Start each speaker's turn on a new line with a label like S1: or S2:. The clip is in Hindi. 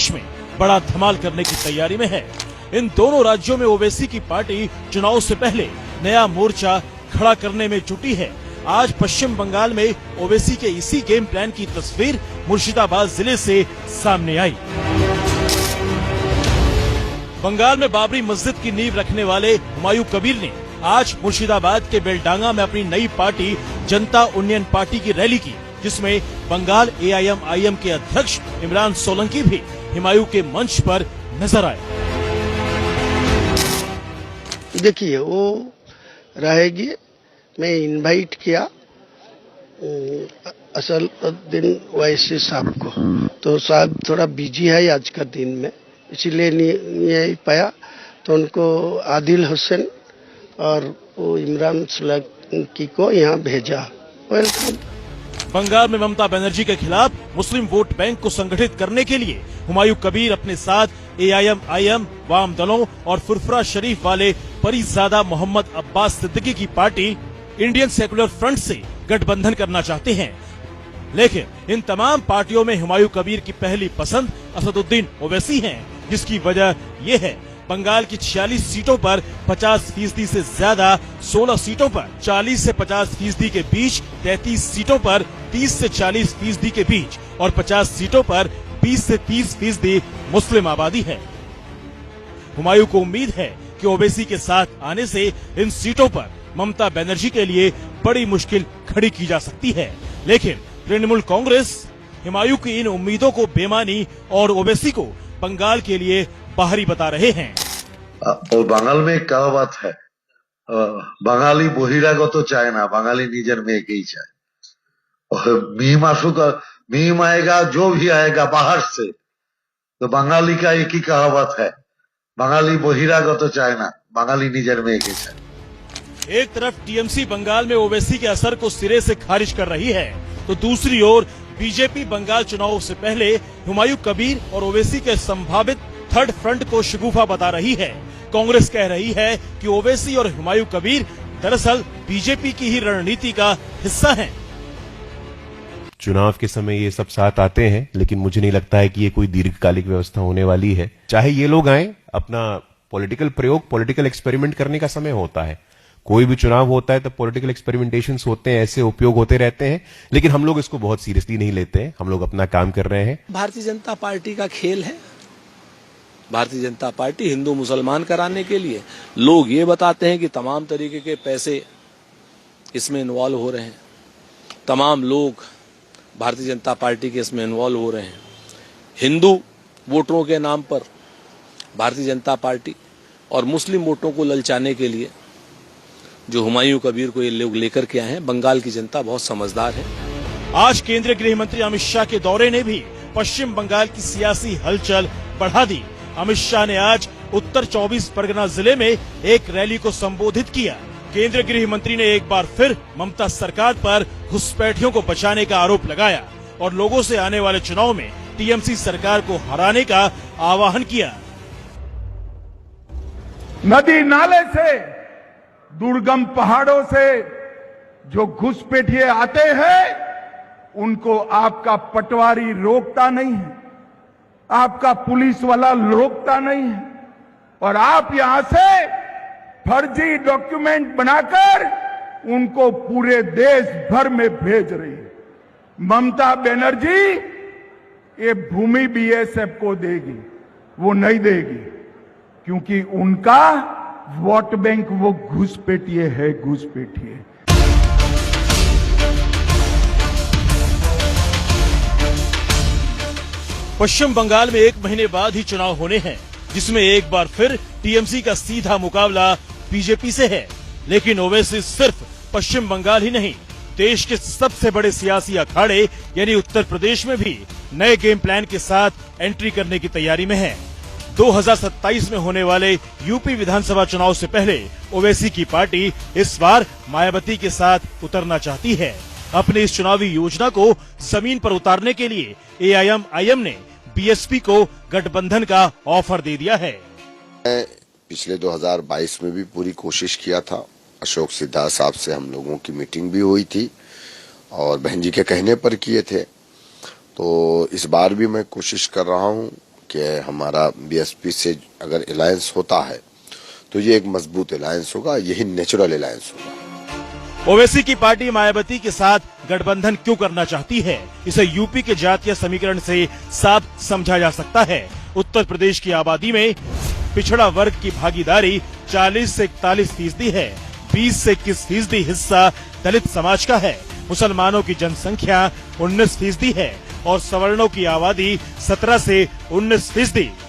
S1: देश में बड़ा धमाल करने की तैयारी में है। इन दोनों राज्यों में ओवैसी की पार्टी चुनाव से पहले नया मोर्चा खड़ा करने में जुटी है। आज पश्चिम बंगाल में ओवैसी के इसी गेम प्लान की तस्वीर मुर्शिदाबाद जिले से सामने आई। बंगाल में बाबरी मस्जिद की नींव रखने वाले हुमायूं कबीर ने आज मुर्शिदाबाद के बेलडांगा में अपनी नई पार्टी जनता उन्नयन पार्टी की रैली की, जिसमें बंगाल AIM के अध्यक्ष इमरान सोलंकी भी हुमायूं के मंच पर नजर आए।
S2: देखिए, वो रहेगी, मैं इनवाइट किया असदुद्दीन ओवैसी साहब को, तो साहब थोड़ा बिजी है आज का दिन में, इसलिए नहीं पाया। तो उनको आदिल हुसैन और वो इमरान सोलंकी को यहाँ भेजा। वेलकम।
S1: बंगाल में ममता बनर्जी के खिलाफ मुस्लिम वोट बैंक को संगठित करने के लिए हुमायूं कबीर अपने साथ AIM, वाम दलों और फुरफुरा शरीफ वाले परीजादा मोहम्मद अब्बास सिद्दीकी की पार्टी इंडियन सेकुलर फ्रंट से गठबंधन करना चाहते हैं। लेकिन इन तमाम पार्टियों में हुमायूं कबीर की पहली पसंद असदुद्दीन ओवैसी हैं, जिसकी वजह ये है बंगाल की 46 सीटों पर 50% से ज्यादा, 16 सीटों पर 40 से 50% के बीच, 33 सीटों पर 30 से 40% के बीच और 50 सीटों पर 20 से 30% मुस्लिम आबादी है। हुमायूं को उम्मीद है कि ओवैसी के साथ आने से इन सीटों पर ममता बनर्जी के लिए बड़ी मुश्किल खड़ी की जा सकती है। लेकिन तृणमूल कांग्रेस हुमायूं की इन उम्मीदों को बेमानी और ओवैसी को बंगाल के लिए बाहरी बता रहे हैं।
S3: और बंगाल में एक कहावत है, बंगाली बहिरागत चाहे ना, बंगाली निजर में एक ही चाहे। और मीम आएगा, जो भी आएगा बाहर से, तो बंगाली का एक ही कहावत है, बंगाली बहिरागत चाहे ना, बंगाली निजर में एक ही चाहे।
S1: एक तरफ TMC बंगाल में ओवैसी के असर को सिरे से खारिज कर रही है, तो दूसरी ओर बीजेपी बंगाल चुनाव से पहले हुमायूं कबीर और ओवैसी के संभावित थर्ड फ्रंट को शगुफा बता रही है। कांग्रेस कह रही है कि ओवैसी और हुमायूं कबीर दरअसल बीजेपी की ही रणनीति का हिस्सा हैं।
S4: चुनाव के समय ये सब साथ आते हैं, लेकिन मुझे नहीं लगता है कि ये कोई दीर्घकालिक व्यवस्था होने वाली है। चाहे ये लोग आए, अपना पॉलिटिकल प्रयोग, पॉलिटिकल एक्सपेरिमेंट करने का समय होता है। कोई भी चुनाव होता है तो पॉलिटिकल एक्सपेरिमेंटेशंस होते हैं, ऐसे उपयोग होते रहते हैं, लेकिन हम लोग इसको बहुत सीरियसली नहीं लेते हैं। हम लोग अपना काम कर रहे हैं।
S5: भारतीय जनता पार्टी का खेल है। भारतीय जनता पार्टी हिंदू मुसलमान कराने के लिए लोग ये बताते हैं कि तमाम तरीके के पैसे इसमें इन्वॉल्व हो रहे हैं, तमाम लोग भारतीय जनता पार्टी के इसमें इन्वॉल्व हो रहे हैं। हिंदू वोटरों के नाम पर भारतीय जनता पार्टी और मुस्लिम वोटों को ललचाने के लिए जो हुमायूं कबीर को ये लोग लेकर के आए हैं। बंगाल की जनता बहुत समझदार है।
S1: आज केंद्रीय गृह मंत्री अमित शाह के दौरे ने भी पश्चिम बंगाल की सियासी हलचल बढ़ा दी। अमित शाह ने आज उत्तर 24 परगना जिले में एक रैली को संबोधित किया। केंद्रीय गृह मंत्री ने एक बार फिर ममता सरकार पर घुसपैठियों को बचाने का आरोप लगाया और लोगों से आने वाले चुनाव में TMC सरकार को हराने का आह्वान किया।
S6: नदी नाले से, दुर्गम पहाड़ों से जो घुसपैठिए आते हैं, उनको आपका पटवारी रोकता नहीं है, आपका पुलिस वाला रोकता नहीं है, और आप यहां से फर्जी डॉक्यूमेंट बनाकर उनको पूरे देश भर में भेज रही है। ममता बनर्जी ये भूमि BSF को देगी, वो नहीं देगी, क्योंकि उनका वोट बैंक वो घुसपैठिए है, घुसपैठिए।
S1: पश्चिम बंगाल में 1 महीने बाद ही चुनाव होने हैं, जिसमें एक बार फिर TMC का सीधा मुकाबला बीजेपी से है। लेकिन ओवैसी सिर्फ पश्चिम बंगाल ही नहीं, देश के सबसे बड़े सियासी अखाड़े यानी उत्तर प्रदेश में भी नए गेम प्लान के साथ एंट्री करने की तैयारी में है। 2027 में होने वाले यूपी विधानसभा चुनाव से पहले ओवैसी की पार्टी इस बार मायावती के साथ उतरना चाहती है। अपनी इस चुनावी योजना को जमीन पर उतारने के लिए AIM ने BSP को गठबंधन का ऑफर दे दिया है।
S7: पिछले 2022 में भी पूरी कोशिश किया था। अशोक सिद्धार्थ साहब से हम लोगों की मीटिंग भी हुई थी और बहन जी के कहने पर किए थे। तो इस बार भी मैं कोशिश कर रहा हूं कि हमारा बीएसपी से अगर अलायंस होता है तो ये एक मजबूत अलायंस होगा, यही नेचुरल अलायंस होगा।
S1: ओवैसी की पार्टी मायावती के साथ गठबंधन क्यों करना चाहती है, इसे यूपी के जातीय समीकरण से साफ समझा जा सकता है। उत्तर प्रदेश की आबादी में पिछड़ा वर्ग की भागीदारी 40 से 41% है। 20 से 21% हिस्सा दलित समाज का है। मुसलमानों की जनसंख्या 19% है और सवर्णों की आबादी 17 से 19%।